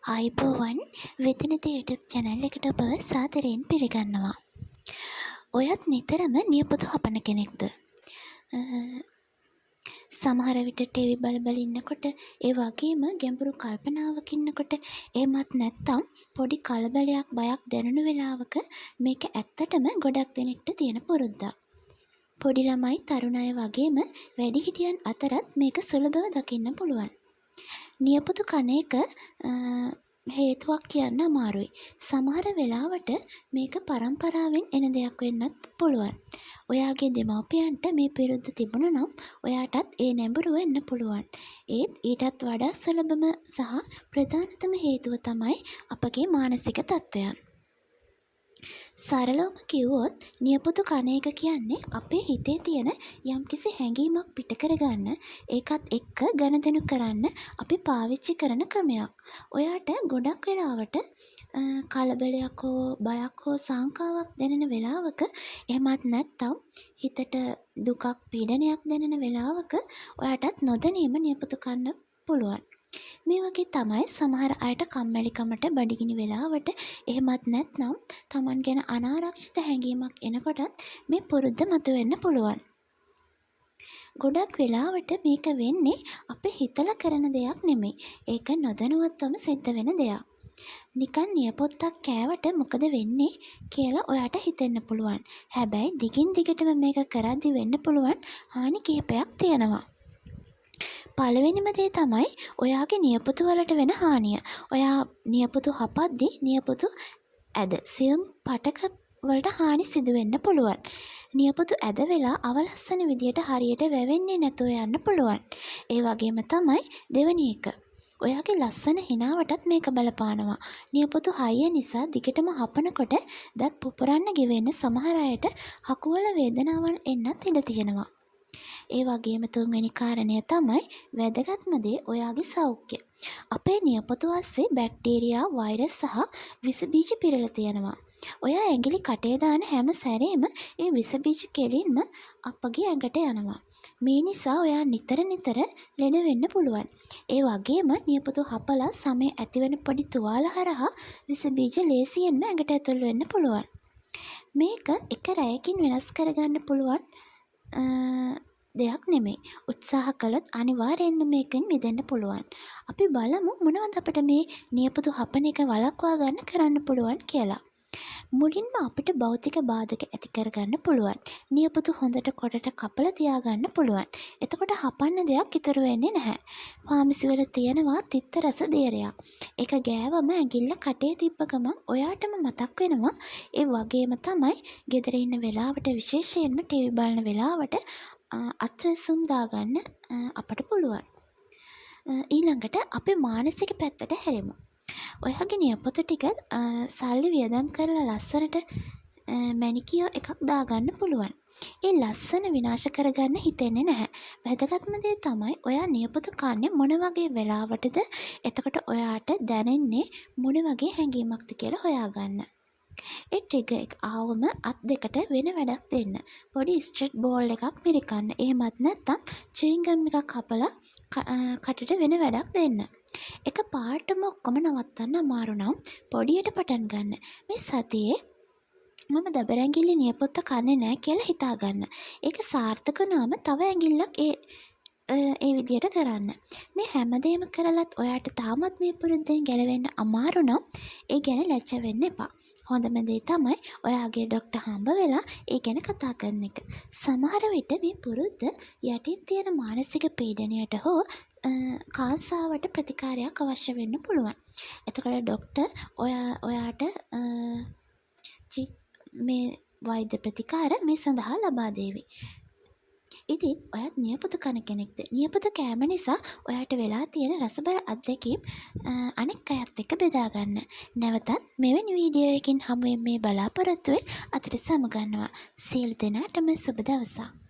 ආයිබෝවන් වෙදිනද YouTube channel එකට ඔබ සාදරයෙන් පිළිගන්නවා. ඔයත් නිතරම නියපොතු හපන කෙනෙක්ද? සමහර විට ටීවී බල ඉන්නකොට ඒ වගේම ගැඹුරු කල්පනාවක ඉන්නකොට එහෙමත් නැත්නම් පොඩි කලබලයක් බයක් දැනුණු වෙලාවක මේක ඇත්තටම ගොඩක් දෙනෙක්ට තියෙන පුරුද්දක්. පොඩි ළමයි තරුණ අය වගේම වැඩිහිටියන් අතරත් මේක සුලභව දකින්න පුළුවන්. නියපොතු කන එක හේතුවක් කියන්න අමාරුයි. සමහර වෙලාවට මේක පරම්පරාවෙන් එන දෙයක් වෙන්නත් පුළුවන්. ඔයාගේ දෙමව්පියන්ට මේ පිරුද්ද තිබුණා නම් ඔයාටත් ඒ නැඹුරුව එන්න පුළුවන්. ඒත් ඊටත් වඩා සුලභම සහ ප්‍රධානතම හේතුව තමයි අපගේ මානසික තත්ත්වයන්. සරලවම කිව්වොත් නියපොතු කන එක කියන්නේ අපේ හිතේ තියෙන යම්කිසි හැඟීමක් පිට කරගන්න ඒකත් එක්ක ගනුදෙනු කරන්න අපි පාවිච්චි කරන ක්‍රමයක්. ඔයාට ගොඩක් වෙලාවට කලබලයක් හෝ බයක් හෝ සංකාවක් දැනෙන වෙලාවක එහෙමත් නැත්නම් හිතට දුකක් පීඩනයක් දැනෙන වෙලාවක ඔයාටත් නොදැනීම නියපොතු කන්න පුළුවන්. මේ වගේ තමයි සමහර අයට කම්මැලිකමට බඩගිනි වෙලාවට එහෙමත් නැත්නම් Taman ගැන අනාරක්ෂිත හැඟීමක් එනකොටත් මේ පුරුද්ද මතුවෙන්න පුළුවන්. ගොඩක් වෙලාවට මේක වෙන්නේ අපි හිතලා කරන දෙයක් නෙමෙයි. ඒක නොදැනුවත්වම සිද්ධ වෙන දෙයක්. නිකන් නියපොත්තක් කෑවට මොකද වෙන්නේ කියලා ඔයාට හිතෙන්න පුළුවන්. හැබැයි දිගින් දිගටම මේක කරද්දි වෙන්න පුළුවන් හානි කිහිපයක් තියෙනවා. පළවෙනිම දේ තමයි ඔයාගේ නියපොතු වලට වෙන හානිය. ඔයා නියපොතු හපද්දී නියපොතු ඇද සියුම් පටක වලට හානි සිදු වෙන්න පුළුවන්. නියපොතු ඇද වෙලා අවලස්සන විදියට හරියට වැවෙන්නේ නැතුව යන්න පුළුවන්. ඒ වගේම තමයි දෙවෙනි එක. ඔයාගේ ලස්සන හිනාවටත් මේක බලපානවා. නියපොතු හයිය නිසා දිගටම හපනකොට දත් පුපුරන්න ගෙවෙන්න සමහර අයට හකුවල වේදනාවන් එන්නත් ඉඩ තියෙනවා. ඒ වගේම තුන්වෙනි කාරණය තමයි වැදගත්ම දේ ඔයාගේ සෞඛ්‍ය. අපේ නියපොතු අස්සේ බැක්ටීරියා, වෛරස් සහ විස බීජ පිරලා තියෙනවා. ඔයා ඇඟිලි කටේ දාන හැම සැරේම ඒ විස බීජ කෙලින්ම අපගේ ඇඟට යනවා. මේ නිසා ඔයා නිතර ලෙඩ වෙන්න පුළුවන්. ඒ වගේම නියපොතු හපලා සමේ ඇතිවෙන පොඩි තුවාල හරහා විස බීජ ලේසියෙන්ම ඇඟට ඇතුල් වෙන්න පුළුවන්. මේක එක රැයකින් වෙනස් කරගන්න පුළුවන් දෙයක් නෙමෙයි. උත්සාහ කළොත් අනිවාර්යෙන්ම මේකෙන් මිදෙන්න පුළුවන්. අපි බලමු මොනවද අපිට මේ නියපොතු හපන එක වළක්වා ගන්න කරන්න පුළුවන් කියලා. මුලින්ම අපිට භෞතික බාධක ඇති කරගන්න පුළුවන්. නියපොතු හොඳට කොටට කපලා තියාගන්න පුළුවන්. එතකොට හපන්න දෙයක් ඉතුරු වෙන්නේ නැහැ. ෆාමසි වල තියෙනවා තිත්ත රස දේරයක්. ඒක ගෑවම ඇඟිල්ල කටේ තිබ්බ ගමන් ඔයාටම මතක් වෙනවා. ඒ වගේම තමයි ගෙදර ඉන්න වෙලාවට විශේෂයෙන්ම ටීවී බලන වෙලාවට අත්වැසුම් දාගන්න අපට පුළුවන්. ඊළඟට අපි මානසික පැත්තට හැරෙමු. ඔයාගේ නියපොතු ටික සල්ලි වියදම් කරලා ලස්සනට මැනිකියෝ එකක් දාගන්න පුළුවන්. ඒ ලස්සන විනාශ කරගන්න හිතෙන්නේ නැහැ. වැදගත්ම දේ තමයි ඔයා නියපොතු කන්නේ මොන වගේ වෙලාවටද? එතකොට ඔයාට දැනෙන්නේ මොන වගේ හැඟීමක්ද කියලා හොයාගන්න. ඒ ට්‍රිගර් එක ආවම අත් දෙකට වෙන වැඩක් දෙන්න. පොඩි ස්ට්‍රෙට් බෝල් එකක් මිරිකන්න. එහෙමත් නැත්නම් චුයින් ගම් එකක් කපලා කටට වෙන වැඩක් දෙන්න. එක පාටම ඔක්කොම නවත්තන්න අමාරු නම් පොඩියට පටන් ගන්න. මේ සතියේ මම දබර ඇඟිල්ලේ නියපොත්ත කන්නේ නැහැ කියලා හිතාගන්න. ඒක සාර්ථක වුණාම තව ඇඟිල්ලක් ඒ විදියට කරන්න. මේ හැමදේම කරලත් ඔයාට තාමත් මේ පුරුද්දෙන් ගැලවෙන්න අමාරු නම් ඒ ගැන ලැජ්ජ වෙන්න එපා. හොඳම දේ තමයි ඔයාගේ ડોක්ටර් හම්බ වෙලා ඒ ගැන කතා කරන එක. සමහර විට මේ පුරුද්ද යටින් තියෙන මානසික පීඩනයට හෝ කාන්සාවට ප්‍රතිකාරයක් අවශ්‍ය වෙන්න පුළුවන්. එතකොට ડોක්ටර් ඔයාට මේ වෛද්‍ය ප්‍රතිකාර මේ සඳහා ලබා දෙවි. ඉතින් ඔයත් නියපොතු කන කෙනෙක්ද? නියපොතු කෑම නිසා ඔයාට වෙලා තියෙන රසබර අත්දැකීම් අනෙක් අයත් එක්ක බෙදා ගන්න. නැවතත් මෙවැනි වීඩියෝ එකකින් හමු වෙන්නේ බලාපොරොත්තු වෙන අතට සමු ගන්නවා. සියලු දෙනාටම සුබ දවසක්.